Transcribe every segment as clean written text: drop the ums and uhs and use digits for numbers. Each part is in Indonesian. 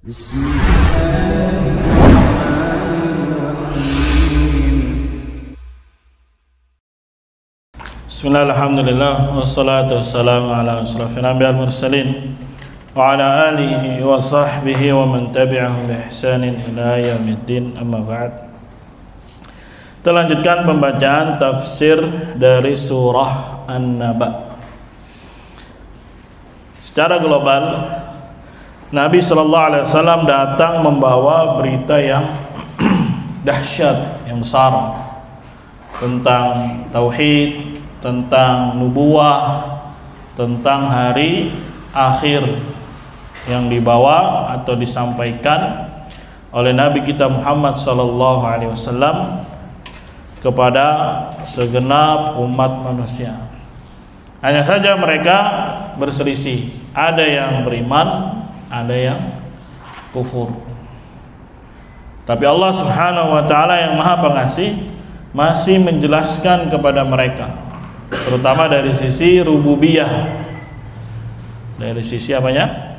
Bismillahirrahmanirrahim. Alhamdulillah wassalatu wassalamu ala asyrafil anbiya'i wal mursalin wa ala alihi wa sahbihi wa man tabi'ahum bi ihsanin ila yaumiddin, amma ba'd. Kita lanjutkan pembacaan tafsir dari surah An-Naba. Secara global, Nabi sallallahu alaihi wasallam datang membawa berita yang dahsyat, yang besar tentang tauhid, tentang nubuah, tentang hari akhir yang dibawa atau disampaikan oleh Nabi kita Muhammad sallallahu alaihi wasallam kepada segenap umat manusia. Hanya saja mereka berselisih. Ada yang beriman, ada yang kufur. Tapi Allah Subhanahu wa taala yang Maha Pengasih masih menjelaskan kepada mereka, terutama dari sisi rububiyah. Dari sisi apanya?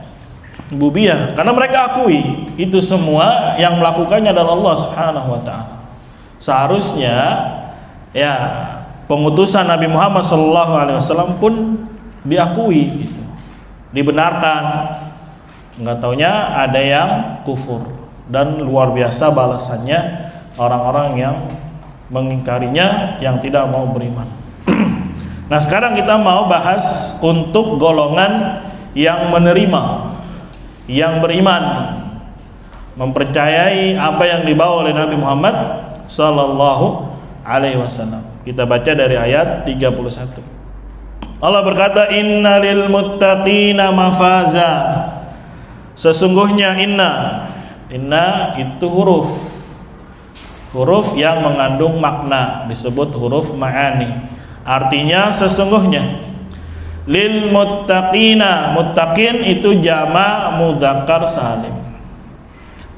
Rububiyah. Karena mereka akui itu semua yang melakukannya adalah Allah Subhanahu wa taala. Seharusnya ya pengutusan Nabi Muhammad sallallahu alaihi wasallam pun diakui gitu. Dibenarkan. Enggak taunya ada yang kufur, dan luar biasa balasannya orang-orang yang mengingkarinya, yang tidak mau beriman. Nah, sekarang kita mau bahas untuk golongan yang menerima, yang beriman, mempercayai apa yang dibawa oleh Nabi Muhammad sallallahu alaihi wasallam. Kita baca dari ayat 31. Allah berkata, innalil muttaqina mafaza. Sesungguhnya inna itu huruf yang mengandung makna, disebut huruf ma'ani. Artinya sesungguhnya. Lil muttaqina, muttaqin itu jama' mudzakkar salim.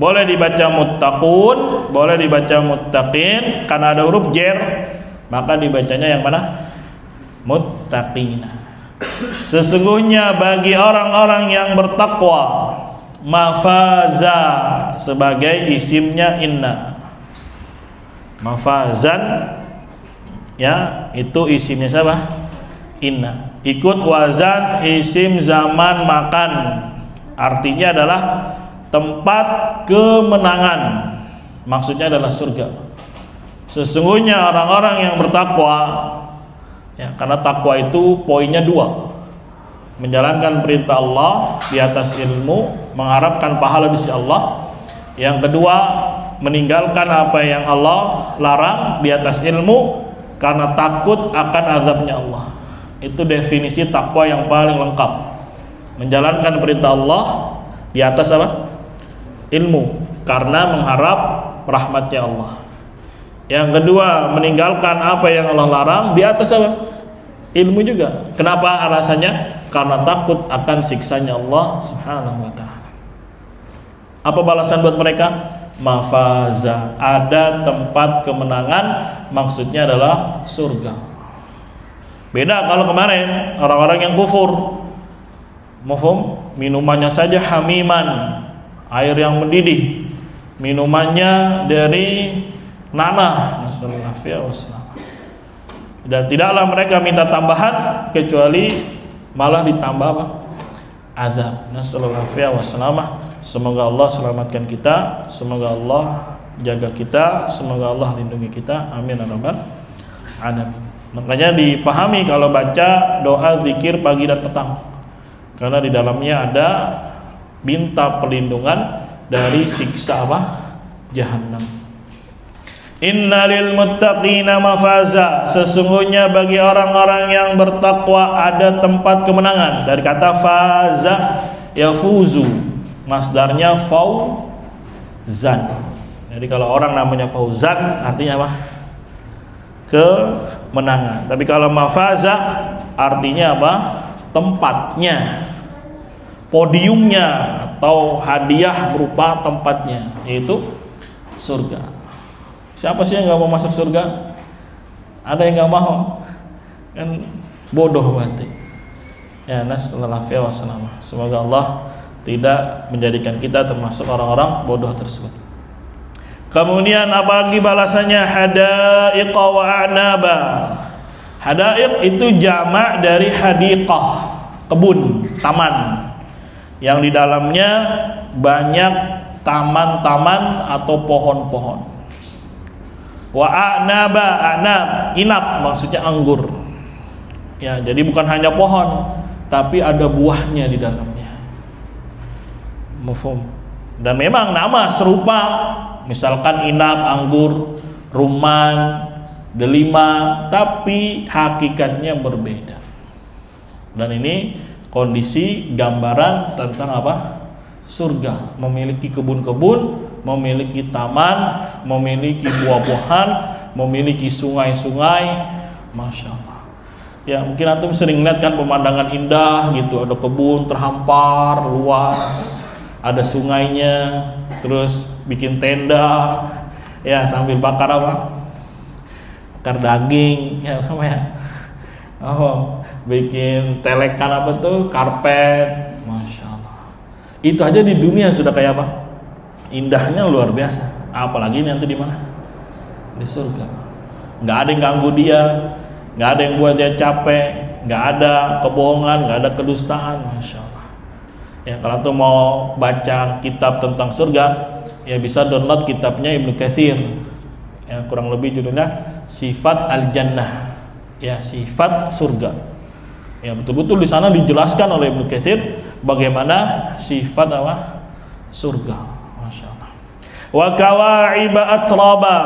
Boleh dibaca muttaqun, boleh dibaca muttaqin. Karena ada huruf jer, maka dibacanya yang mana? Muttaqina. Sesungguhnya bagi orang-orang yang bertakwa, mafaza sebagai isimnya inna. Mafazan ya, itu isimnya siapa? Inna. Ikut wazan isim zaman makan. Artinya adalah tempat kemenangan. Maksudnya adalah surga. Sesungguhnya orang-orang yang bertakwa ya, karena takwa itu poinnya dua. Menjalankan perintah Allah di atas ilmu, mengharapkan pahala di sisi Allah. Yang kedua, meninggalkan apa yang Allah larang di atas ilmu karena takut akan azabnya Allah. Itu definisi takwa yang paling lengkap. Menjalankan perintah Allah di atas apa? Ilmu, karena mengharap rahmatnya Allah. Yang kedua, meninggalkan apa yang Allah larang di atas apa? Ilmu juga. Kenapa alasannya? Karena takut akan siksanya Allah Subhanahu wa ta'ala. Apa balasan buat mereka? Mafaza, ada tempat kemenangan, maksudnya adalah surga. Beda kalau kemarin orang-orang yang kufur. Mafhum? Minumannya saja hamiman, air yang mendidih. Minumannya dari nanah, nasallallahu alaihi wasallam. Dan tidaklah mereka minta tambahan kecuali malah ditambah apa? Azab. Nasallallahu alaihi wasallam. Semoga Allah selamatkan kita, semoga Allah jaga kita, semoga Allah lindungi kita. Amin ya rabbal alamin. Makanya dipahami kalau baca doa zikir pagi dan petang, karena di dalamnya ada minta perlindungan dari siksa apa? Jahannam. Innalil muttaqina mafaza. Sesungguhnya bagi orang-orang yang bertakwa ada tempat kemenangan. Dari kata faza yafuzu, masdarnya fauzan. Jadi kalau orang namanya fauzan artinya apa? Kemenangan. Tapi kalau mafaza artinya apa? Tempatnya, podiumnya, atau hadiah berupa tempatnya, yaitu surga. Siapa sih yang nggak mau masuk surga? Ada yang nggak mau? Kan bodoh berarti. Ya, nasallallahu alaihi wasallam. Semoga Allah tidak menjadikan kita termasuk orang-orang bodoh tersebut. Kemudian apalagi balasannya? Hadaiqa wa a'naba. Hadaiq itu jamak dari hadiqah, kebun, taman, yang di dalamnya banyak taman-taman atau pohon-pohon. Wa a'naba, a'nab, inab maksudnya anggur. Ya, jadi bukan hanya pohon, tapi ada buahnya di dalamnya. Mafhum. Dan memang nama serupa, misalkan inab, anggur, rumman, delima, tapi hakikatnya berbeda. Dan ini kondisi gambaran tentang apa? Surga, memiliki kebun-kebun, memiliki taman, memiliki buah-buahan, memiliki sungai-sungai. Masya Allah. Ya mungkin antum sering lihat kan pemandangan indah gitu, ada kebun terhampar luas, ada sungainya, terus bikin tenda, ya sambil bakar apa? Bakar daging, ya sama ya. Oh, bikin telekan apa tuh, karpet, masya Allah. Itu aja di dunia sudah kayak apa? Indahnya luar biasa. Apalagi nanti di mana? Di surga. Nggak ada yang ganggu dia, nggak ada yang buat dia capek, nggak ada kebohongan, nggak ada kedustaan, masya Allah. Ya kalau tuh mau baca kitab tentang surga, ya bisa download kitabnya Ibnu Katsir. Ya kurang lebih judulnya Sifat Al-Jannah. Ya sifat surga. Ya betul-betul di sana dijelaskan oleh Ibnu Katsir bagaimana sifat apa? Surga. Masya Allah. Wa kawa'iba atraba.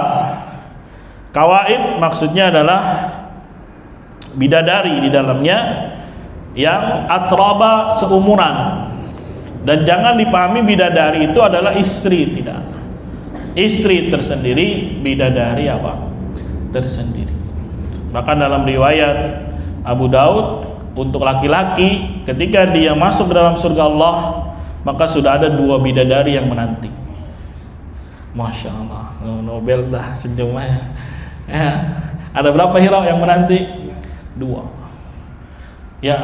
Kawaib maksudnya adalah bidadari di dalamnya yang atraba seumuran. Dan jangan dipahami bidadari itu adalah istri, tidak. Istri tersendiri, bidadari apa? Tersendiri. Bahkan dalam riwayat Abu Daud, untuk laki-laki ketika dia masuk ke dalam surga Allah, maka sudah ada 2 bidadari yang menanti. Masya Allah, Nobel dah senyum aja. Ya, ada berapa hira yang menanti? 2. Ya,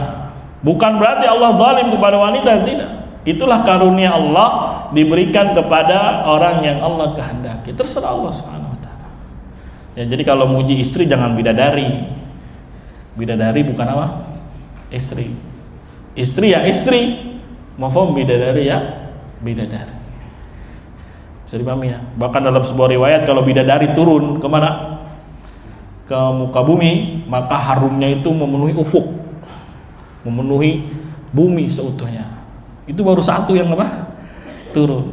bukan berarti Allah zalim kepada wanita, tidak. Itulah karunia Allah diberikan kepada orang yang Allah kehendaki. Terserah Allah Subhanahu wa taala. Ya, jadi kalau muji istri jangan bidadari. Bidadari bukan apa? Istri. Istri ya istri. Mafhum, bidadari ya bidadari. Bisa dipahami ya? Bahkan dalam sebuah riwayat kalau bidadari turun kemana? Ke muka bumi, maka harumnya itu memenuhi ufuk, memenuhi bumi seutuhnya. Itu baru satu yang apa? Turun.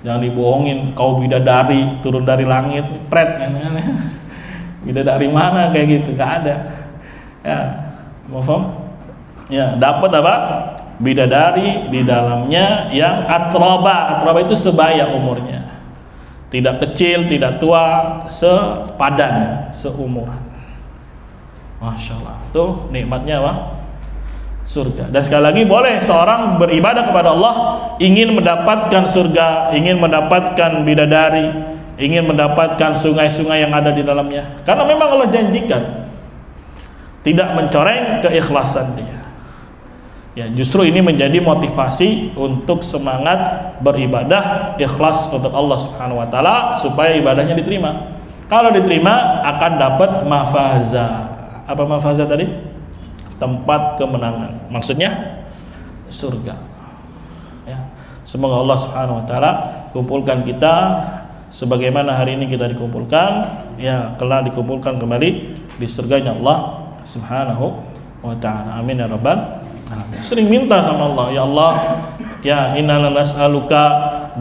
Jangan dibohongin, kau bidadari turun dari langit, pret kan? Bidadari mana kayak gitu? Gak ada. Ya, mafhum? Ya, dapat apa? Bidadari di dalamnya yang atraba. Atraba itu sebaya umurnya. Tidak kecil, tidak tua, sepadan, seumuran. Masya Allah. Tuh nikmatnya apa? Surga. Dan sekali lagi boleh seorang beribadah kepada Allah, ingin mendapatkan surga, ingin mendapatkan bidadari, ingin mendapatkan sungai-sungai yang ada di dalamnya. Karena memang Allah janjikan tidak mencoreng keikhlasan dia. Ya, justru ini menjadi motivasi untuk semangat beribadah ikhlas untuk Allah Subhanahu wa taala supaya ibadahnya diterima. Kalau diterima akan dapat mafaza. Apa mafaza tadi? Tempat kemenangan. Maksudnya surga. Ya. Semoga Allah Subhanahu wa taala kumpulkan kita sebagaimana hari ini kita dikumpulkan, ya, kelak dikumpulkan kembali di surganya Allah Subhanahu wa taala. Amin ya rabbal. Sering minta sama Allah, ya Allah, ya inna nas'aluka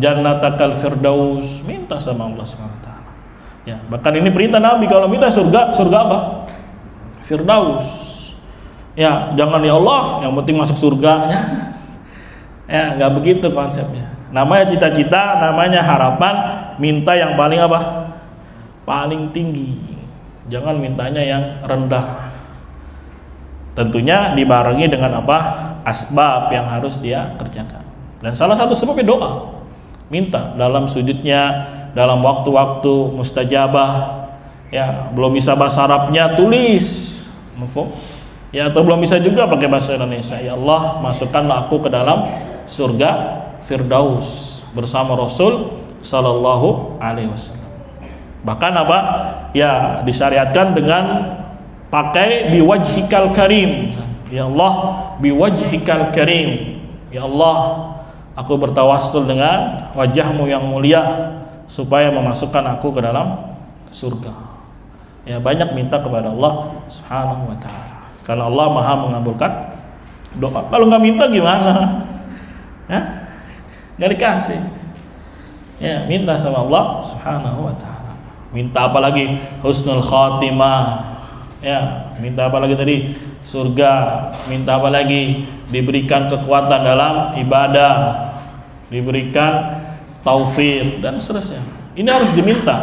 jannatakal firdaus. Minta sama Allah SWT. Ya, bahkan ini perintah Nabi kalau minta surga, surga apa? Firdaus. Ya, jangan ya Allah, yang penting masuk surga. Ya, nggak begitu konsepnya. Namanya cita-cita, namanya harapan, minta yang paling apa? Paling tinggi. Jangan mintanya yang rendah. Tentunya dibarengi dengan apa? Asbab yang harus dia kerjakan. Dan salah satu sebabnya doa. Minta dalam sujudnya, dalam waktu-waktu mustajabah. Ya, belum bisa bahasa Arabnya, tulis. Ya, atau belum bisa juga pakai bahasa Indonesia. Ya Allah, masukkanlah aku ke dalam surga Firdaus bersama Rasul sallallahu alaihi wasallam. Bahkan apa? Ya, disyariatkan dengan pakai biwajhikal karim. Ya Allah, biwajhikal karim. Ya Allah, aku bertawassul dengan wajahmu yang mulia supaya memasukkan aku ke dalam surga. Ya, banyak minta kepada Allah Subhanahu wa taala. Karena Allah Maha mengabulkan doa. Kalau nggak minta gimana? Ya? Nggak dikasih. Ya, minta sama Allah Subhanahu wa taala. Minta apa lagi? Husnul khatimah. Ya, minta apa lagi tadi? Surga. Minta apa lagi? Diberikan kekuatan dalam ibadah. Diberikan taufik dan seterusnya. Ini harus diminta.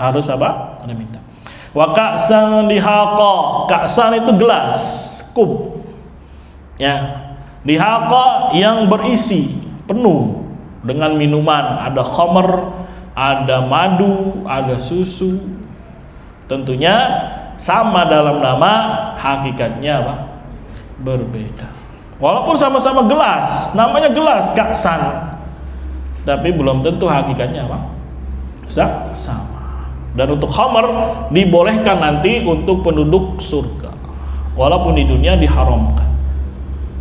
Harus apa? Diminta. Wa ka'san dihaqa. Ka'san itu gelas, kup. Ya. Dihaqa yang berisi penuh dengan minuman, ada khamr, ada madu, ada susu. Tentunya sama dalam nama, hakikatnya apa? Berbeda. Walaupun sama-sama gelas, namanya gelas ka'san, tapi belum tentu hakikatnya apa? Sama. Dan untuk khamr dibolehkan nanti untuk penduduk surga, walaupun di dunia diharamkan.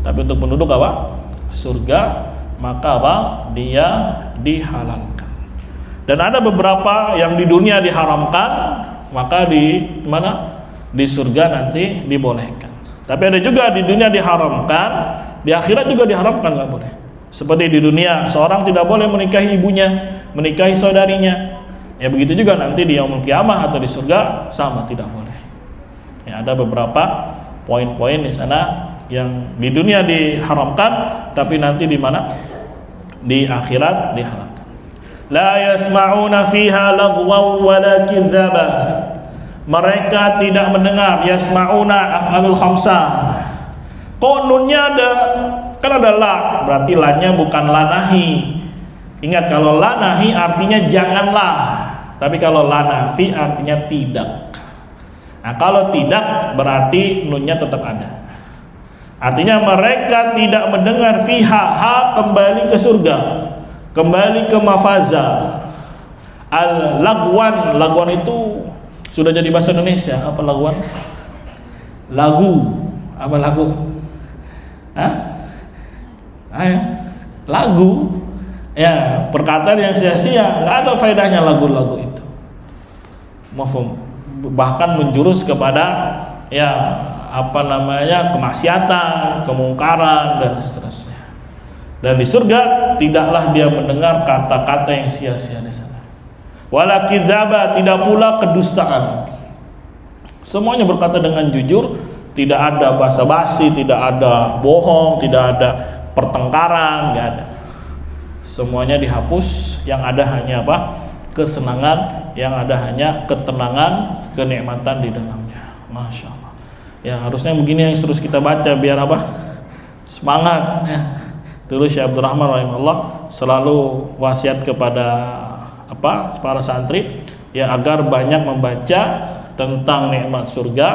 Tapi untuk penduduk apa? Surga, maka apa? Dia dihalalkan. Dan ada beberapa yang di dunia diharamkan, maka di mana? Di surga nanti dibolehkan. Tapi ada juga di dunia diharamkan, di akhirat juga diharamkan, nggak boleh. Seperti di dunia, seorang tidak boleh menikahi ibunya, menikahi saudarinya. Ya begitu juga nanti di yaumul kiamah atau di surga sama, tidak boleh. Ya, ada beberapa poin-poin di sana yang di dunia diharamkan, tapi nanti di mana? Di akhirat dihalalkan. La yasma'una fiha lagwan wala kidzaba. Mereka tidak mendengar. Yasma'una af'alul khamsah. Kok nunnya ada? Kan ada la, berarti la-nya bukan la nahi. Ingat, kalau la nahi artinya janganlah. Tapi kalau la nafi artinya tidak. Nah, kalau tidak berarti nunnya tetap ada. Artinya mereka tidak mendengar fiha, ha kembali ke surga, kembali ke mafaza. Al-lagwan, lagwan itu sudah jadi bahasa Indonesia. Apa lagwan? Lagu. Apa lagu? Hah? Ayo. Lagu. Ya, perkataan yang sia-sia, nggak ada faedahnya lagu-lagu itu. Mafhum. Bahkan menjurus kepada ya apa namanya, kemaksiatan, kemungkaran dan seterusnya. Dan di surga tidaklah dia mendengar kata-kata yang sia-sia di sana. Wala kidzaba, tidak pula kedustaan. Semuanya berkata dengan jujur, tidak ada basa-basi, tidak ada bohong, tidak ada pertengkaran, nggak ada. Semuanya dihapus, yang ada hanya apa? Kesenangan, yang ada hanya ketenangan, kenikmatan di dalamnya. Masya Allah. Ya, harusnya begini yang terus kita baca biar apa? Semangat ya. Dulu Syekh Abdurrahman rahimahullah selalu wasiat kepada apa? Para santri ya, agar banyak membaca tentang nikmat surga,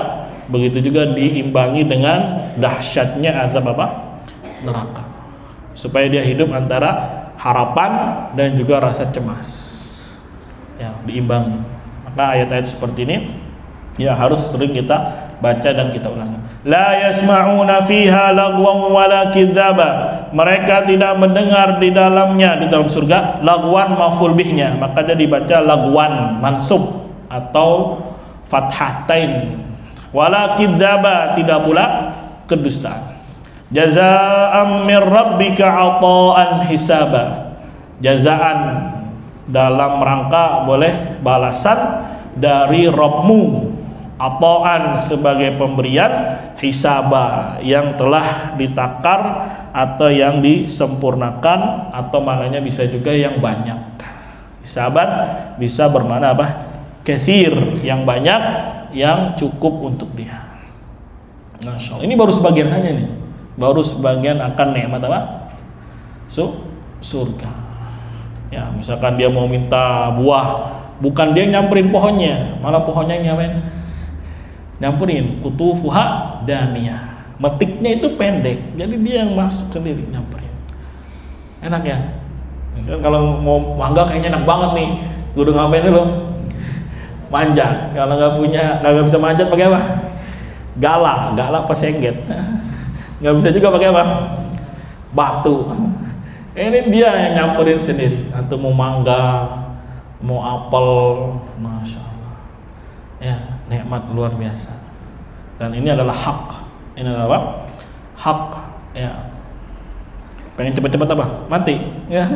begitu juga diimbangi dengan dahsyatnya azab apa? Neraka. Supaya dia hidup antara harapan dan juga rasa cemas. Ya, diimbangi. Maka ayat-ayat seperti ini ya harus sering kita baca dan kita ulangi. La yasma'una fiha lagwan wala kidzaba. Mereka tidak mendengar di dalamnya, di dalam surga, lagwan maf'ul bihnya, maka dia dibaca lagwan mansub atau fathatain. Wala kidzaba, tidak pula kedustaan. Jazaa'an min rabbika 'ata'an hisaba. Jazaan dalam rangka boleh balasan dari Rabbmu, ata'an sebagai pemberian, hisaba yang telah ditakar atau yang disempurnakan, atau maknanya bisa juga yang banyak. Hisaban bisa bermakna apa? Katsir, yang banyak, yang cukup untuk dia. Masya Allah. Ini baru sebagian saja nih. Baru sebagian akan nikmat apa? Surga. Ya, misalkan dia mau minta buah, bukan dia nyamperin pohonnya, malah pohonnya ngapain? Nyamperin kutufuha daniyah. Metiknya itu pendek, jadi dia yang masuk sendiri nyamperin. enak ya. Kan kalau mau mangga kayaknya enak banget nih. Kudu ngapain dulu? Manjat. Kalau nggak bisa manjat pakai apa? Galak pesengget. Nggak bisa juga pakai apa? Batu. Ini dia yang nyamperin sendiri. Atau mau mangga, mau apel, masya Allah. Ya, nikmat luar biasa. Dan ini adalah hak. Ini adalah apa? Hak. Ya. Pengen cepat-cepat apa? Mati. Ya.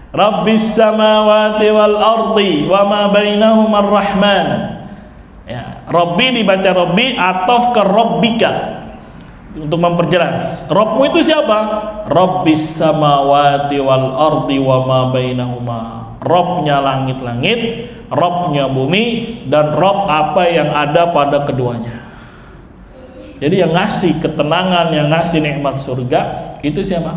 Rabbis samawati wal ardi wa ma bainahuma ar-rahman. Ya, Rabbi dibaca Rabbi ataf ke Rabbika untuk memperjelas. Rabbmu itu siapa? Rabbis samawati wal ardi wa ma bainahuma. Rabbnya langit-langit, Rabbnya bumi, dan Rabb apa yang ada pada keduanya. Jadi yang ngasih ketenangan, yang ngasih nikmat surga itu siapa?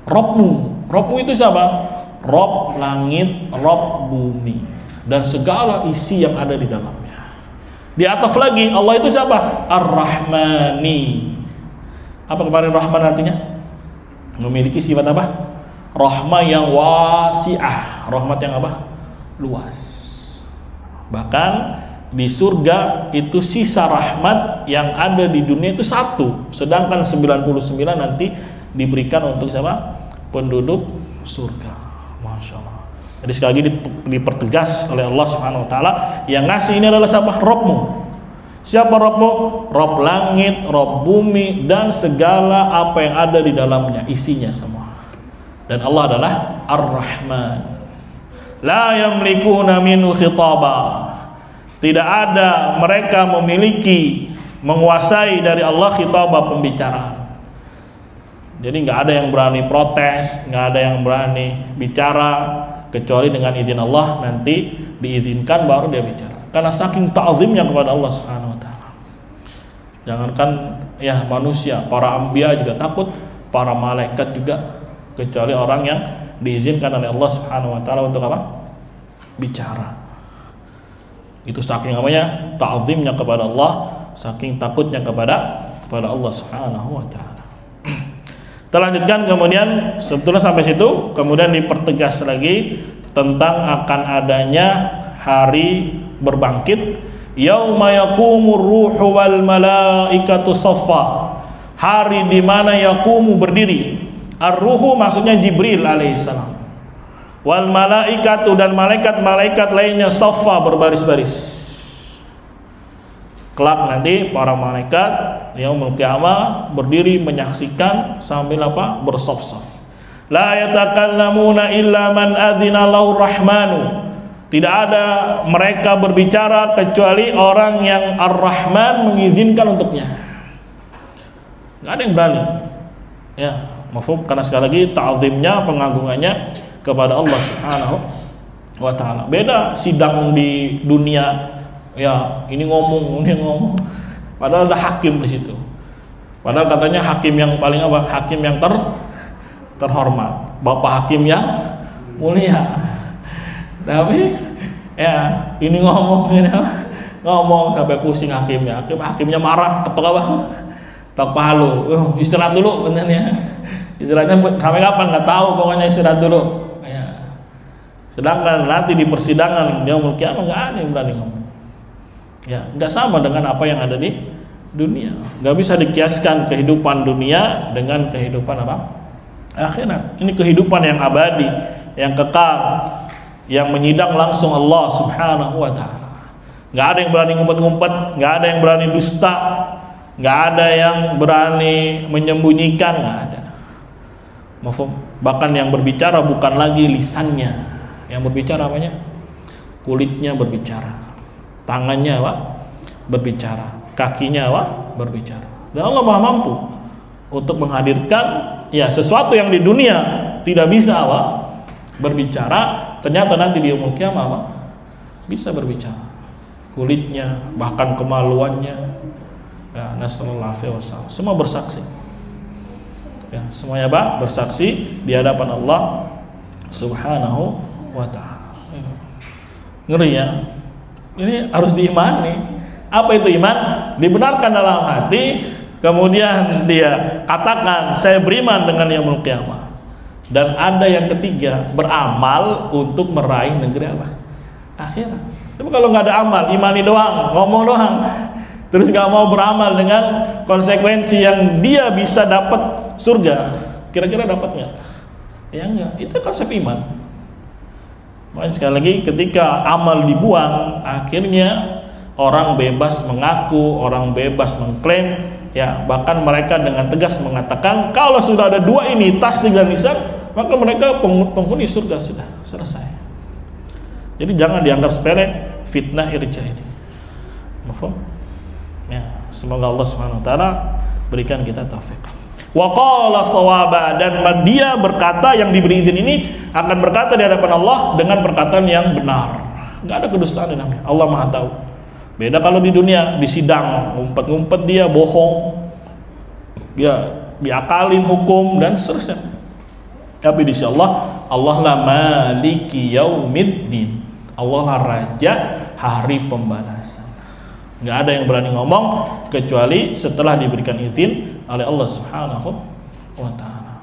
Rabbmu. Rabbmu itu siapa? Rabb langit, Rabb bumi, dan segala isi yang ada di dalamnya. Di atas lagi Allah itu siapa? Ar-Rahmani. Apa kemarin Rahman artinya? Memiliki sifat apa? Rahmah yang wasi'ah. Rahmat yang apa? Luas. Bahkan di surga itu sisa rahmat yang ada di dunia itu 1, sedangkan 99 nanti diberikan untuk siapa? Penduduk surga. Masya Allah. Jadi sekali lagi dipertegas oleh Allah Subhanahu Wa Taala, yang ngasih ini adalah siapa? Rabbmu. Siapa Rabbmu? Rabb langit, Rabb bumi, dan segala apa yang ada di dalamnya, isinya semua. Dan Allah adalah Ar-Rahman. La yamlikuna minhu khitaba. Tidak ada mereka memiliki, menguasai dari Allah khitabah, pembicaraan. Jadi nggak ada yang berani protes, nggak ada yang berani bicara kecuali dengan izin Allah. Nanti diizinkan baru dia bicara. Karena saking ta'zimnya kepada Allah Subhanahu Wa Taala. Jangankan ya manusia, para anbiya juga takut, para malaikat juga, kecuali orang yang diizinkan oleh Allah Subhanahu Wa Taala untuk apa? Bicara. Itu saking namanya ta'zimnya kepada Allah, saking takutnya kepada Allah Subhanahu Wa Taala. Kita lanjutkan kemudian, sebetulnya sampai situ, kemudian dipertegas lagi tentang akan adanya hari berbangkit. Yauma yaqumur ruhu wal malaikatu saffa. Hari di mana yaqumu berdiri. Ar-ruhu maksudnya Jibril alaihissalam. Wal malaikatu dan malaikat-malaikat lainnya saffa, berbaris-baris. Kelak nanti para malaikat yaumul qiyamah berdiri menyaksikan sambil apa? Bersaf-saf. La yatakallamuna illa man adzina lahu rahmanu. Tidak ada mereka berbicara kecuali orang yang Ar-Rahman mengizinkan untuknya. Enggak ada yang berani. Ya, mafhum, karena sekali lagi ta'zimnya, pengagungannya kepada Allah Subhanahu wa taala. Beda sidang di dunia. Ya, ini ngomong. Padahal ada hakim di situ. Padahal katanya hakim yang paling apa? Hakim yang terhormat. Bapak hakim yang mulia. Tapi ya, ini ngomong sampai pusing hakimnya. Hakimnya marah, ketok apa? Ketok palu. Istirahat dulu benernya. Istirahatnya sampai kapan nggak tahu, pokoknya istirahat dulu. Ya. Sedangkan nanti di persidangan dia mungkin nggak ada yang berani ngomong. Ya, nggak sama dengan apa yang ada di dunia. Nggak bisa dikiaskan kehidupan dunia dengan kehidupan apa? Akhirat. Ini kehidupan yang abadi, yang kekal, yang menyidang langsung Allah Subhanahu Wa Taala. Nggak ada yang berani ngumpet-ngumpet, nggak ada yang berani dusta, nggak ada yang berani menyembunyikan, nggak ada. Bahkan yang berbicara bukan lagi lisannya, yang berbicara apanya? Kulitnya berbicara. Tangannya apa? Berbicara, kakinya apa? Berbicara. Dan Allah Maha mampu untuk menghadirkan ya sesuatu yang di dunia tidak bisa apa? Berbicara, ternyata nanti di yaumul qiyamah apa? Bisa berbicara. Kulitnya, bahkan kemaluannya. Ya, nasallallahu alaihi wasallam. Semua bersaksi. Ya, semuanya apa? Bersaksi di hadapan Allah Subhanahu wa taala. Ngeri ya. Ini harus diimani. Apa itu iman? Dibenarkan dalam hati, Kemudian dia katakan, saya beriman dengan yaumul qiyamah. Dan ada yang ketiga, beramal untuk meraih negeri apa? Akhirat. Tapi kalau nggak ada amal, imani doang, ngomong doang, terus nggak mau beramal dengan konsekuensi yang dia bisa dapat surga, kira-kira dapat nggak? Ya enggak. Itu konsep iman. Makanya sekali lagi, ketika amal dibuang, akhirnya orang bebas mengaku, orang bebas mengklaim, ya bahkan mereka dengan tegas mengatakan kalau sudah ada dua ini, tasdik dan lisan, maka mereka penghuni surga, sudah selesai. Jadi jangan dianggap sepele fitnah irja ini. Mafhum? Ya, semoga Allah Subhanahu wa taala berikan kita taufik. Wa qala shawaba, dan dia berkata, yang diberi izin ini akan berkata di hadapan Allah dengan perkataan yang benar. Enggak ada kedustaan di dalamnya. Allah Maha tahu. Beda kalau di dunia, di sidang, ngumpet-ngumpet dia, bohong, dia diakalin hukum dan seterusnya. Tapi di sisi Allah, Allah lah maliki yaumiddin, Allah lah raja hari pembalasan. Nggak ada yang berani ngomong kecuali setelah diberikan izin oleh Allah Subhanahu wa ta'ala.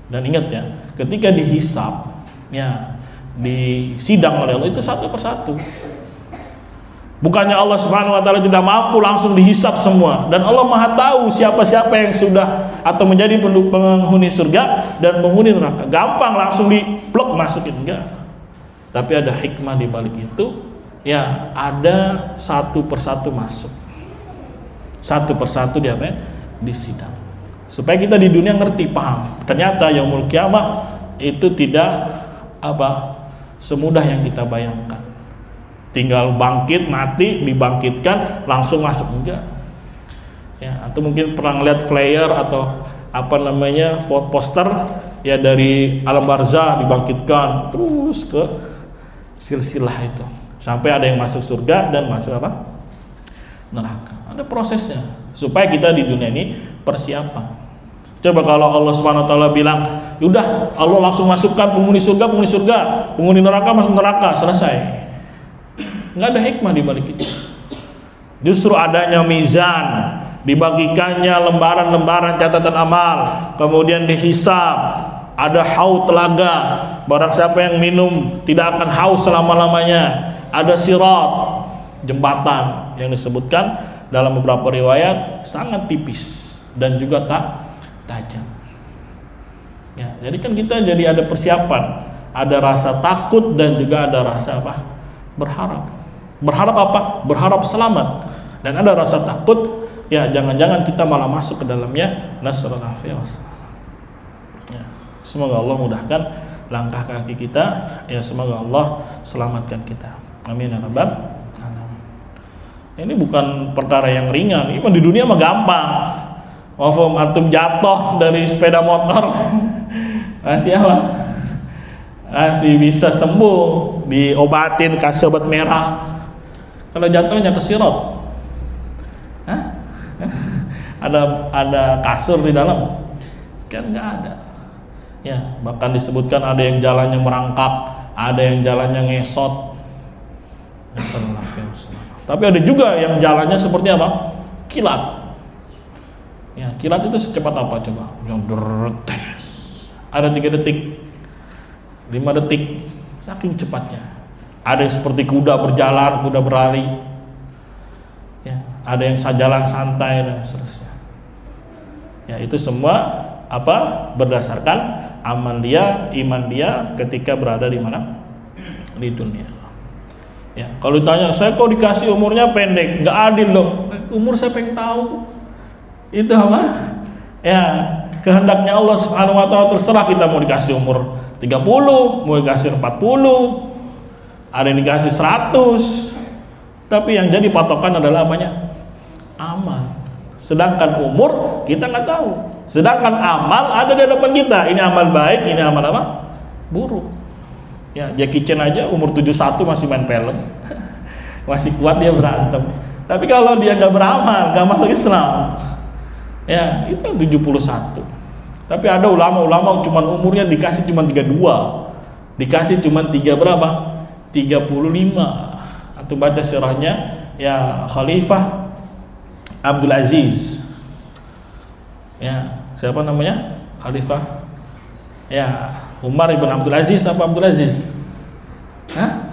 Dan ingat ya, ketika dihisab, ya, disidang oleh Allah itu satu persatu. Bukannya Allah Subhanahu wa ta'ala tidak mampu langsung dihisab semua, dan Allah Maha tahu siapa-siapa yang sudah atau menjadi penghuni surga dan penghuni neraka. Gampang langsung diplok masukin, enggak. Tapi ada hikmah di balik itu, ya, ada satu persatu masuk. Satu persatu dia disidang. Supaya kita di dunia ngerti, paham. Ternyata yaumul qiyamah itu tidak semudah yang kita bayangkan. Tinggal bangkit, mati, dibangkitkan, langsung masuk, enggak. Ya, atau mungkin pernah ngeliat flyer atau poster, ya, dari alam barzah dibangkitkan terus ke silsilah itu sampai ada yang masuk surga dan masuk neraka. Ada prosesnya supaya kita di dunia ini persiapan. Coba kalau Allah Subhanahu wa taala bilang, "Udah, Allah langsung masukkan penghuni surga, penghuni neraka masuk neraka, selesai." Nggak ada hikmah di balik itu. Justru adanya mizan, dibagikannya lembaran-lembaran catatan amal, kemudian dihisab, ada haud telaga, barang siapa yang minum tidak akan haus selama-lamanya, ada sirat, jembatan yang disebutkan dalam beberapa riwayat sangat tipis dan juga tajam. Ya, jadi kan kita jadi ada persiapan, ada rasa takut dan juga ada rasa berharap. Berharap apa? Berharap selamat. Dan ada rasa takut, ya jangan-jangan kita malah masuk ke dalamnya. Nasallallahu alaihi wasallam. Ya, semoga Allah mudahkan langkah kaki kita, ya semoga Allah selamatkan kita. Amin ya rabbal alamin. Ini bukan perkara yang ringan. Ini di dunia mah gampang. Wafum antum jatuh dari sepeda motor, masih masih bisa sembuh, diobatin, kasih obat merah. Kalau jatuhnya ke sirat, ada kasur di dalam, kan nggak ada. Ya, bahkan disebutkan ada yang jalannya merangkak, ada yang jalannya ngesot. Tapi ada juga yang jalannya seperti kilat. Ya, kilat itu secepat apa coba? Ada 3 detik, 5 detik, saking cepatnya. Ada yang seperti kuda berjalan, kuda berlari, ya, ada yang jalan santai dan seterusnya. Ya, itu semua berdasarkan amal dia, iman dia ketika berada di mana? Di dunia. Ya, kalau ditanya, saya kok dikasih umurnya pendek, nggak adil dong. Umur saya pengen tahu. Itu ya, kehendaknya Allah Subhanahu wa taala, terserah kita mau dikasih umur 30, mau dikasih 40. Ada yang dikasih 100, tapi yang jadi patokan adalah amal. Sedangkan umur kita nggak tahu. Sedangkan amal ada di depan kita. Ini amal baik, ini amal buruk. Ya, Jackie Chan aja umur 71 masih main film, masih kuat dia berantem. Tapi kalau dia nggak beramal, nggak masuk Islam, ya itu 71. Tapi ada ulama-ulama cuman umurnya dikasih cuma 32, dikasih cuma 3 berapa? 35. Atau baca sirahnya, ya, Khalifah Abdul Aziz Ya, siapa namanya? Khalifah. Ya, Umar ibn Abdul Aziz apa Abdul Aziz? Hah?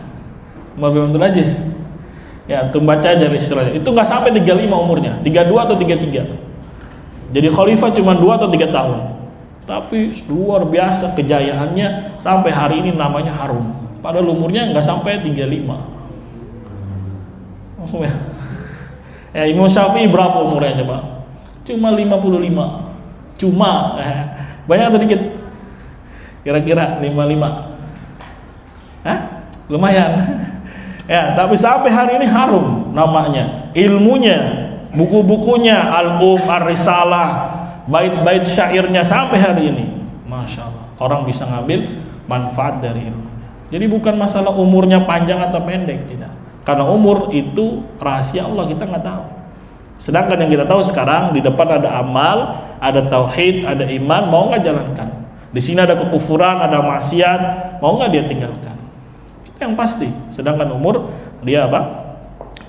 Umar bin Abdul Aziz. Ya, tuh baca aja istilahnya. Itu nggak sampai 35 umurnya, 32 atau 33. Jadi khalifah cuma 2 atau 3 tahun. Tapi luar biasa kejayaannya sampai hari ini namanya harum. Padahal umurnya nggak sampai 35. Oh, ya. Ya, Imam Syafi'i berapa umurnya coba? Cuma 55. Cuma banyak atau dikit? Kira-kira 55. Hah? Lumayan. Ya, tapi sampai hari ini harum namanya. Ilmunya, buku-bukunya, Al-Um, Ar-Risalah, bait-bait syairnya sampai hari ini. Masya Allah. Orang bisa ngambil manfaat dari ilmu. Jadi bukan masalah umurnya panjang atau pendek, tidak. Karena umur itu rahasia Allah, kita nggak tahu. Sedangkan yang kita tahu sekarang, di depan ada amal, ada tauhid, ada iman, mau nggak jalankan. Di sini ada kekufuran, ada maksiat, mau nggak dia tinggalkan. Itu yang pasti. Sedangkan umur dia apa?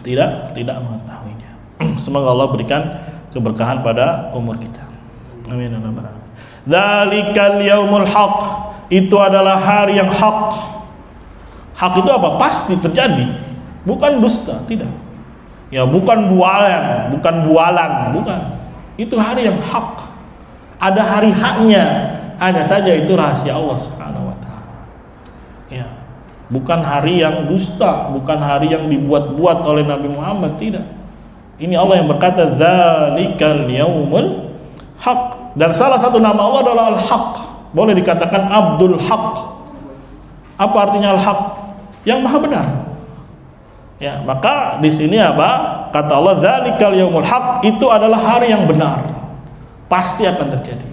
Tidak mengetahuinya. Semoga Allah berikan keberkahan pada umur kita. Amin. Dzalikal yaumul haq. Itu adalah hari yang hak. Hak itu apa? Pasti terjadi. Bukan dusta, tidak. Ya, bukan bualan, bukan. Itu hari yang hak. Ada hari haknya. Hanya saja itu rahasia Allah Subhanahu wa taala. Ya. Bukan hari yang dusta, bukan hari yang dibuat-buat oleh Nabi Muhammad, tidak. Ini Allah yang berkata dzalikal yaumul haq. Dan salah satu nama Allah adalah Al-Haq. Boleh dikatakan Abdul Haq. Apa artinya Al-Haq? Yang Maha benar. Ya, maka di sini apa? Kata Allah dzalikal yaumul haq, itu adalah hari yang benar. Pasti akan terjadi.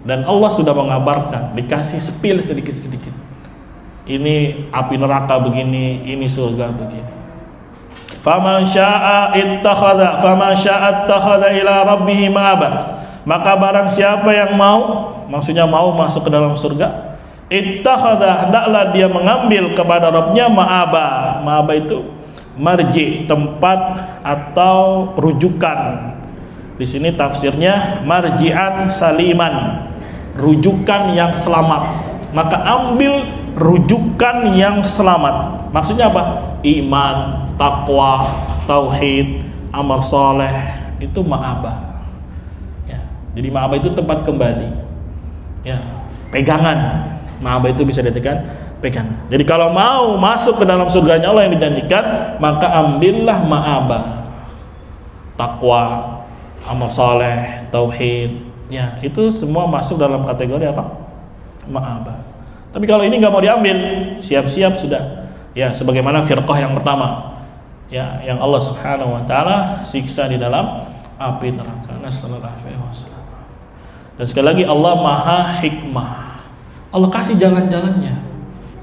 Dan Allah sudah mengabarkan, dikasih spill sedikit-sedikit. Ini api neraka begini, ini surga begini. Faman syaa'a ittakhadha, faman syaa'a ittakhadha ila rabbih ma'aba. Maka barang siapa yang mau, maksudnya mau masuk ke dalam surga, ittakhadha, hendaklah dia mengambil kepada Rabbnya ma'aba. Ma'aba itu marji, tempat atau rujukan. Di sini tafsirnya marji'an saliman, rujukan yang selamat. Maka ambil rujukan yang selamat. Maksudnya apa? Iman, takwa, tauhid, amal soleh, itu ma'aba. Ya, jadi ma'aba itu tempat kembali. Ya, pegangan. Ma'aba itu bisa dikatakan pegangan. Jadi kalau mau masuk ke dalam surganya Allah yang dijanjikan, maka ambillah ma'aba. Takwa, amal soleh, tauhid, ya, itu semua masuk dalam kategori apa? Ma'aba. Tapi kalau ini nggak mau diambil, siap-siap sudah. Ya, sebagaimana firqah yang pertama, ya, yang Allah Subhanahu wa taala siksa di dalam api neraka. Nasallallahu alaihi wasallam. Dan sekali lagi Allah Maha Hikmah. Allah kasih jalan-jalannya.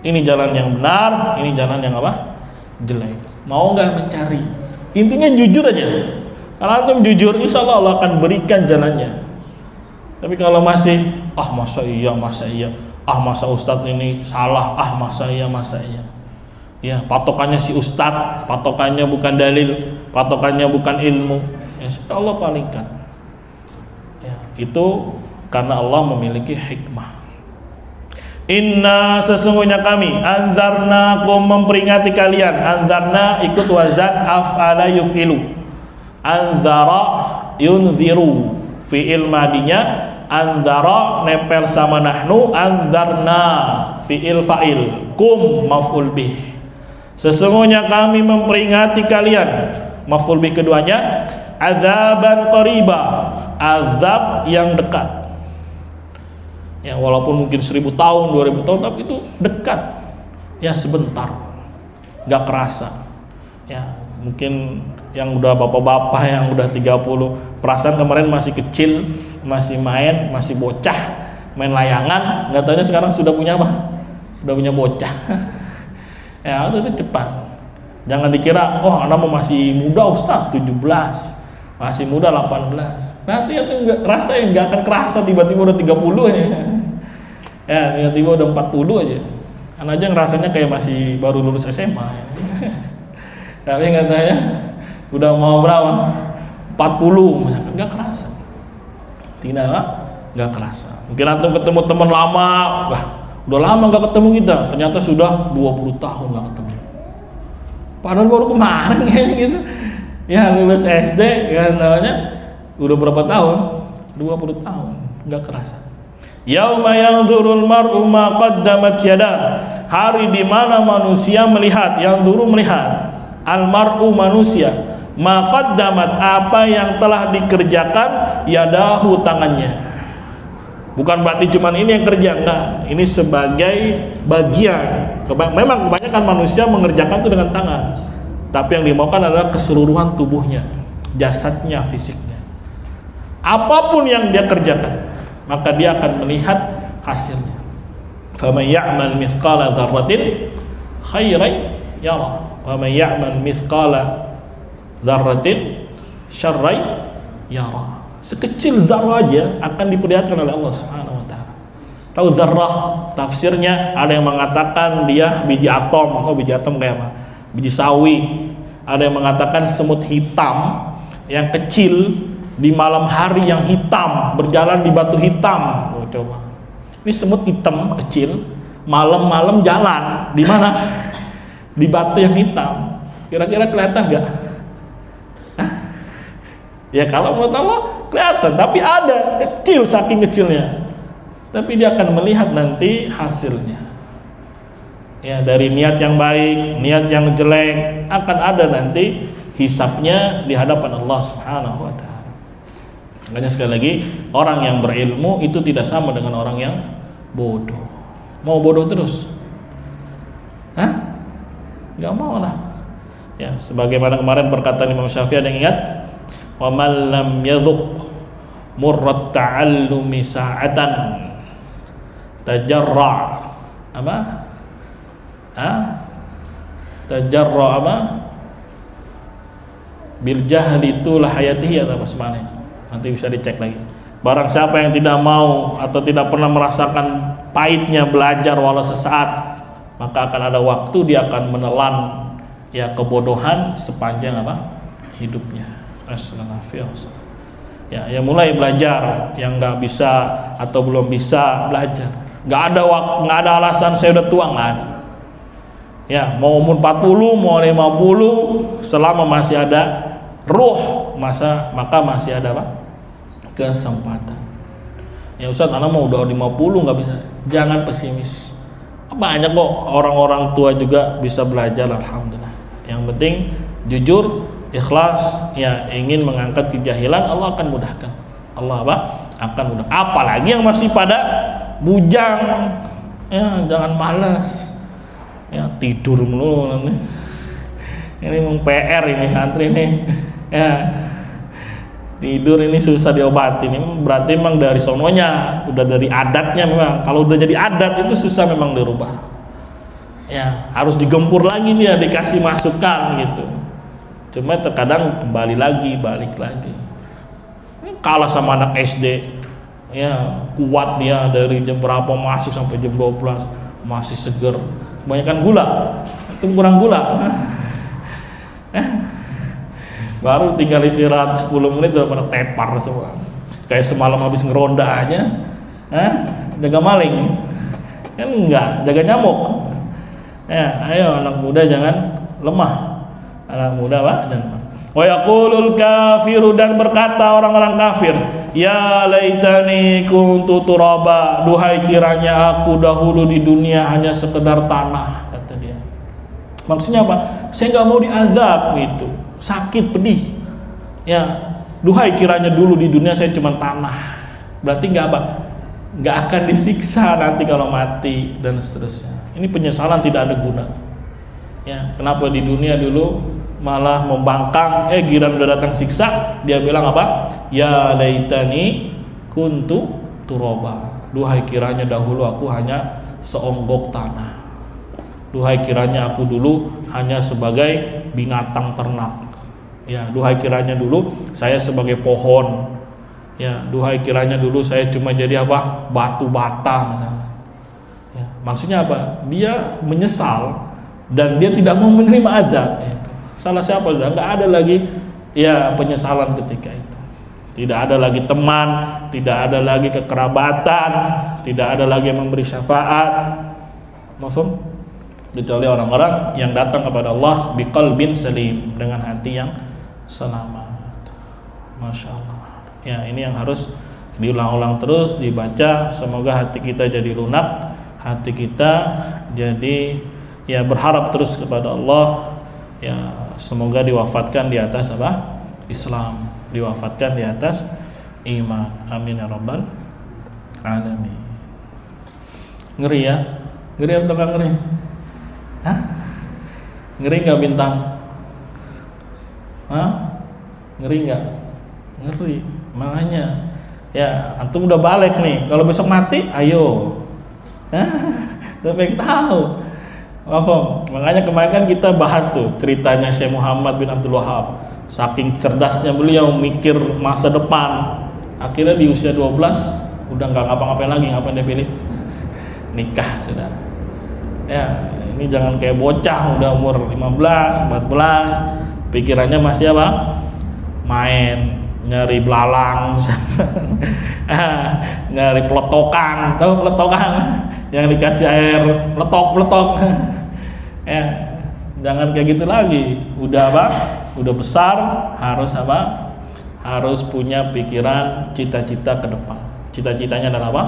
Ini jalan yang benar, ini jalan yang apa? Jelek. Mau nggak mencari? Intinya jujur aja. Kalau antum jujur, insya Allah Allah akan berikan jalannya. Tapi kalau masih, masa iya, masa ustadz ini salah, masa iya. Ya, patokannya si ustadz, patokannya bukan dalil, patokannya bukan ilmu. Ya, sudah Allah palingkan. Ya, itu karena Allah memiliki hikmah. Inna, sesungguhnya kami, anzarnakum, memperingati kalian. Anzarna ikut wazan af'ala yuf'ilu. Anzara yunziru, fi'il madinya anzara nempel sama nahnu, anzarna fi'il fa'il, kum maf'ul bih. Sesungguhnya kami memperingati kalian, maf'ul bih keduanya, azaban qariba, azab yang dekat. Ya, walaupun mungkin 1000 tahun, 2000 tahun, tapi itu dekat. Ya, sebentar, gak kerasa. Ya, mungkin yang udah bapak-bapak yang udah 30, perasaan kemarin masih kecil, masih main, masih bocah, main layangan, nggak tahunya sekarang sudah punya apa? Sudah punya bocah. Ya, itu cepat. Jangan dikira, anak masih muda Ustaz, 17, masih muda 18. Nanti itu rasanya nggak akan kerasa, tiba-tiba udah 30 ya. Ya, tiba-tiba udah 40 aja. Kan aja ngerasanya kayak masih baru lulus SMA. Ya. Tapi katanya udah mau berapa? 40, nggak kerasa. Tidak, nggak kerasa. Mungkin antum ketemu teman lama, wah, udah lama nggak ketemu kita, ternyata sudah 20 tahun nggak ketemu. Padahal baru kemarin kayak gitu. Ya lulus SD kan namanya udah berapa tahun? 20 tahun, nggak kerasa. Yauma yanzurul mar'u ma qaddamat yadah. Hari di mana manusia melihat, yanzuru melihat, al mar'u manusia, ma qaddamat apa yang telah dikerjakan yadahu tangannya. Bukan berarti cuma ini yang kerja, enggak. Ini sebagai bagian. Memang kebanyakan manusia mengerjakan itu dengan tangan. Tapi yang dimaukan adalah keseluruhan tubuhnya, jasadnya, fisiknya. Apapun yang dia kerjakan, maka dia akan melihat hasilnya. Faman ya'mal mithqala dzarratin khairan yarah, wa man ya'mal mithqala dzarratin syarran yarah. Sekecil zarah aja akan diperlihatkan oleh Allah Subhanahu wa taala. Tahu zarah tafsirnya, ada yang mengatakan dia biji atom, atau biji atom kayak apa? Biji sawi. Ada yang mengatakan semut hitam yang kecil di malam hari yang hitam, berjalan di batu hitam. Oh, coba. Ini semut hitam kecil, malam-malam jalan di mana? Di batu yang hitam. Kira-kira kelihatan nggak? Ya kalau menurut Allah kelihatan, tapi ada kecil, saking kecilnya. Tapi dia akan melihat nanti hasilnya. Ya, dari niat yang baik, niat yang jelek, akan ada nanti hisabnya di hadapan Allah Subhanahu wa taala. Makanya sekali lagi, orang yang berilmu itu tidak sama dengan orang yang bodoh. Mau bodoh terus? Hah? Gak mau lah. Ya, sebagaimana kemarin perkataan Imam Syafi'i, ada yang ingat? Wa man lam yadhuq murrat ta'allumi sa'atan tajarra apa? Tajarra apa? Bil jahli tul hayatihi atau apa sebenarnya? Nanti bisa dicek lagi. Barang siapa yang tidak mau atau tidak pernah merasakan pahitnya belajar walau sesaat, maka akan ada waktu dia akan menelan ya kebodohan sepanjang apa? Hidupnya. Ya, yang mulai belajar, yang nggak bisa atau belum bisa belajar, nggak ada alasan saya udah tua, nggak ada. Ya, mau umur 40, mau 50, selama masih ada ruh, maka masih ada apa? Kesempatan. Ya Ustaz, anak mau udah 50 nggak bisa. Jangan pesimis. Banyak kok orang-orang tua juga bisa belajar, alhamdulillah. Yang penting jujur, ikhlas, ya ingin mengangkat kejahilan, Allah akan mudahkan. Allah apa? Akan mudah. Apalagi yang masih pada bujang, ya jangan malas, ya tidur mulu nanti. Ini memang PR ini santri nih, ya tidur ini susah diobati. Ini berarti memang dari sononya, udah dari adatnya memang. Kalau udah jadi adat itu susah memang dirubah. Ya harus digempur lagi dia, dikasih masukan gitu. Cuma terkadang kembali lagi, balik lagi. Kalah sama anak SD, ya kuat dia dari jam berapa masuk sampai jam 12 masih seger. Kebanyakan gula, itu kurang gula. Baru tinggal istirahat 10 menit udah pada tepar semua. Kayak semalam habis ngeronda aja, jaga maling, kan enggak, jaga nyamuk. Ya, ayo anak muda jangan lemah. Anak muda Pak, jangan. Wa yaqulul kafiru, dan berkata orang-orang kafir, ya laitani kuntu turaba, duhai kiranya aku dahulu di dunia hanya sekedar tanah, kata dia. Maksudnya apa? Saya nggak mau diazab gitu, sakit, pedih. Ya, duhai kiranya dulu di dunia saya cuma tanah. Berarti nggak apa? Nggak akan disiksa nanti kalau mati dan seterusnya. Ini penyesalan tidak ada guna. Ya, kenapa di dunia dulu malah membangkang, giran udah datang siksa, dia bilang apa? Ya laitani kuntu turaba, duhai kiranya dahulu aku hanya seonggok tanah, duhai kiranya aku dulu hanya sebagai binatang ternak, ya duhai kiranya dulu saya sebagai pohon, ya duhai kiranya dulu saya cuma jadi apa? Batu bata misalnya. Ya, maksudnya apa? Dia menyesal dan dia tidak mau menerima azab. Salah siapa? Sudah nggak ada lagi ya penyesalan ketika itu. Tidak ada lagi teman, tidak ada lagi kekerabatan, tidak ada lagi yang memberi syafaat. Mafhum? Kecuali orang-orang yang datang kepada Allah biqalbin salim, dengan hati yang selamat. Masya Allah. Ya, ini yang harus diulang-ulang terus, dibaca. Semoga hati kita jadi lunak, hati kita jadi ya berharap terus kepada Allah. Ya, semoga diwafatkan di atas apa? Islam, diwafatkan di atas iman. Amin ya rabbal alamin. Ngeri ya? Ngeri atau gak ngeri? Hah? Ngeri gak bintang? Hah? Ngeri gak? Ngeri. Makanya ya antum udah balik nih. Kalau besok mati, ayo. Hah? Udah pengen tahu. Makanya kemarin kan kita bahas tuh ceritanya Syekh Muhammad bin Abdul Wahab. Saking cerdasnya beliau mikir masa depan. Akhirnya di usia 12 udah nggak ngapa-ngapain lagi. Ngapain dia pilih? Nikah sudah. Ya, ini jangan kayak bocah udah umur 15, 14, pikirannya masih apa? Main, nyari belalang, nyari peletokan, tahu peletokan? Yang dikasih air letok-letok. Ya, jangan kayak gitu lagi. Udah apa? Udah besar, harus apa? Harus punya pikiran cita-cita ke depan. Cita-citanya adalah apa?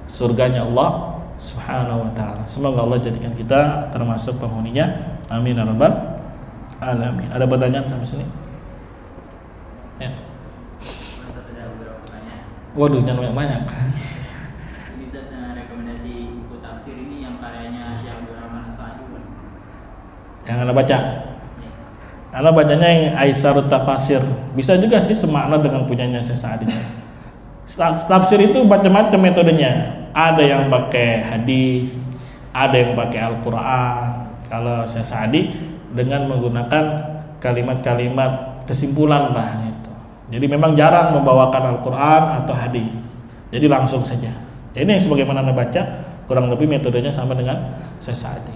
Surganya Allah Subhanahu wa ta'ala. Semoga Allah jadikan kita termasuk penghuninya. Amin ya rabbal alamin. Ada pertanyaan sampai sini? Ya. Waduh, jangan banyak. Bisa rekomendasi buku tafsir ini yang karyanya Syekh Abdul Rahman As-Sa'di. Yang Anda baca? Anda bacanya yang Aisarut Tafasir. Bisa juga sih semakna dengan punyanya Syekh Sa'di. Tafsir itu macam-macam metodenya. Ada yang pakai hadis, ada yang pakai Al-Qur'an. Kalau Syekh Sa'di dengan menggunakan kalimat-kalimat kesimpulan lah itu. Jadi memang jarang membawakan Al-Qur'an atau hadis. Jadi langsung saja. Ini yang sebagaimana Anda baca, kurang lebih metodenya sama dengan Syekh Sa'di.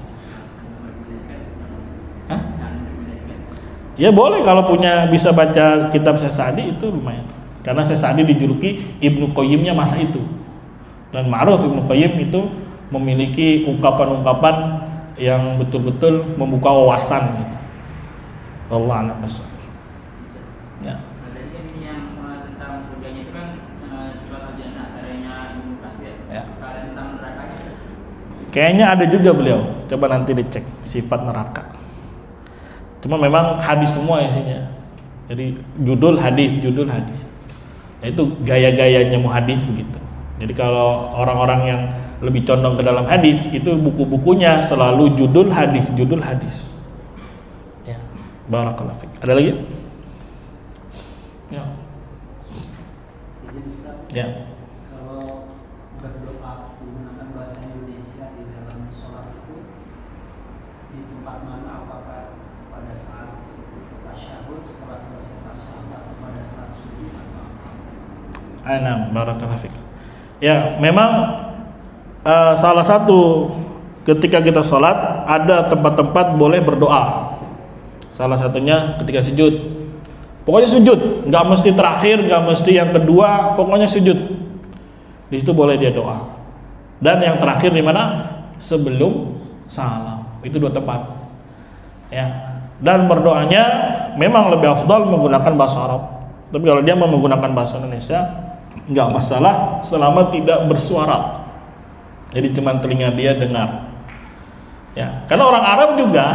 Hah? Ya boleh, kalau punya bisa baca kitab Syekh Sa'di itu lumayan. Karena Syekh Sa'di dijuluki Ibnu Qayyimnya masa itu. Dan ma'ruf Ibnu Qayyim itu memiliki ungkapan-ungkapan yang betul-betul membuka wawasan gitu. Allah a'lam bishawab. Ya. Tadi kan yang tentang surganya itu kan sifat al-jannah karyanya Ibnu Katsir. Ya. Kalau tentang nerakanya Kayaknya ada juga beliau. Coba nanti dicek sifat neraka. Cuma memang hadis semua isinya. Jadi judul hadis. Nah, itu gaya-gayanya muhadis begitu. Jadi kalau orang-orang yang lebih condong ke dalam hadis, itu buku-bukunya selalu judul hadis. Ya, barakallahu fiik. Ada lagi? Ya. Ya. Kalau berdoa menggunakan bahasa Indonesia di dalam sholat itu di tempat mana? Apakah pada saat tasyahud, setelah selesai tasyahud, atau pada saat sujud, atau Ana barakallahu fiik. Ya, memang salah satu ketika kita sholat ada tempat-tempat boleh berdoa. Salah satunya ketika sujud. Pokoknya sujud, nggak mesti terakhir, nggak mesti yang kedua, pokoknya sujud. Di situ boleh dia doa. Dan yang terakhir di mana? Sebelum salam. Itu dua tempat. Ya. Dan berdoanya memang lebih afdal menggunakan bahasa Arab. Tapi kalau dia mau menggunakan bahasa Indonesia, nggak masalah selama tidak bersuara. Jadi cuma telinga dia dengar. Ya, karena orang Arab juga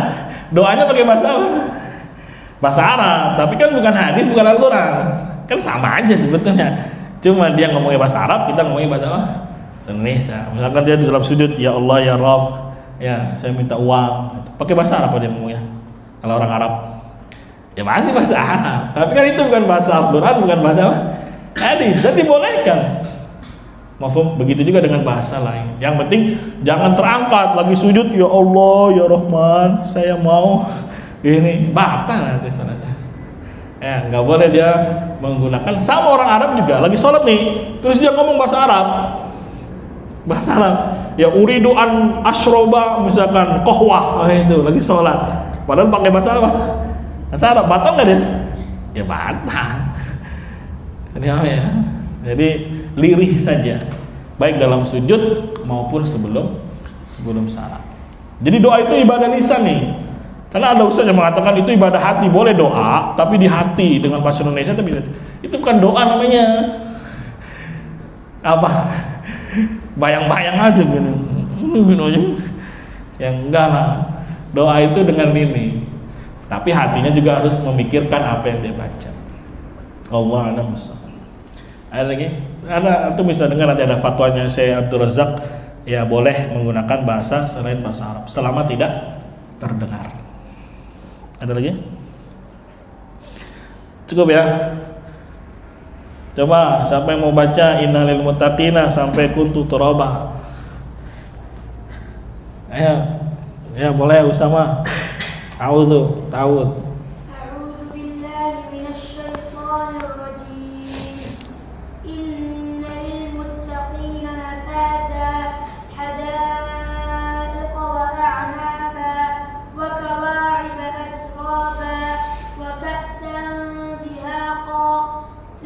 doanya pakai bahasa Arab, tapi kan bukan hadis, bukan Al-Qur'an. Kan sama aja sebetulnya. Cuma dia ngomongnya bahasa Arab, kita ngomongnya bahasa apa? Indonesia. Misalkan dia di dalam sujud, ya Allah ya Rabb, ya saya minta uang. Pakai bahasa Arab dia ngomongnya. Kalau orang Arab, ya masih bahasa Arab. Tapi kan itu bukan bahasa Al-Qur'an, bukan bahasa apa? Hadis. Jadi dibolehkan. Mafhum? Begitu juga dengan bahasa lain. Yang penting jangan terangkat lagi sujud, ya Allah ya Rahman, saya mau ini batal nanti salatnya. Ya, nggak boleh dia menggunakan. Sama orang Arab juga lagi sholat nih, terus dia ngomong bahasa Arab. Ya uridu an ashroba misalkan kohwah, itu lagi sholat. Padahal pakai bahasa apa? Bahasa Arab, batal nggak dia? Ya batal. Jadi apa ya? Jadi lirih saja, baik dalam sujud maupun sebelum salat. Jadi doa itu ibadah lisan nih. Karena ada ustaz yang mengatakan itu ibadah hati, boleh doa tapi di hati dengan bahasa Indonesia, tapi itu bukan doa namanya. Apa? Bayang-bayang aja gini aja. Yang enggak lah. Doa itu dengan ini. Tapi hatinya juga harus memikirkan apa yang dia baca. Allah a'lam bishawab. Ada lagi? Ada, atau bisa dengar nanti ada fatwanya Syekh Abdul Razak, ya boleh menggunakan bahasa selain bahasa Arab selama tidak terdengar. Ada lagi? Cukup ya. Coba siapa yang mau baca innalil muttaqina sampai kuntu turaba. Ayo. Ya boleh Usama. Ta'awud. أعوذ بالله من الشيطان الرجيم إن للمتقين مفازا حدائق وأعنابا وكواعب أترابا وكأسا دهاقا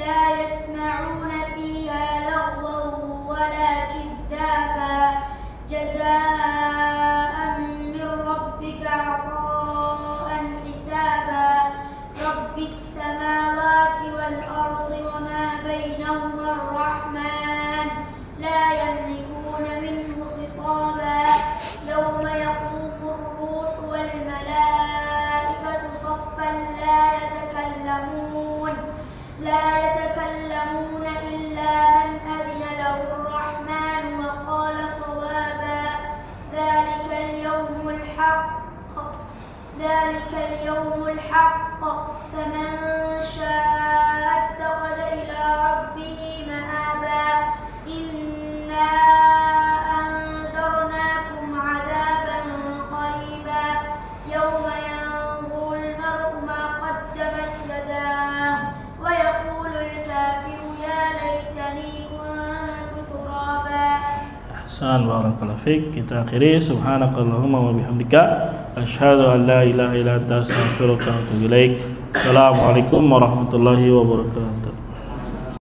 لا يسمعون فيها لغوا ولا كذابا جزاء من ربك عطاء حسابا رب السماوات والأرض وما بينهما الرحمن لا يملكون منه خطابا يوم يقوم الروح والملائكة صفا لا يتكلمون إلا من أذن له الرحمن وقال صوابا ذلك اليوم الحق فمن شاء اتخذ إلى ربه مآبا إنا أنذرناكم عذابا قريبا يوم ينظر المرء ما قدمت يداه ويقول الكافر يا ليتني كنت ترابا. Ahsan, barakallahu fiik. Kita akhiri subhanakallahumma wa bihamdika asyhadu an la ilaha illa anta astaghfiruka wa atubu ilaik. Assalamualaikum warahmatullahi wabarakatuh.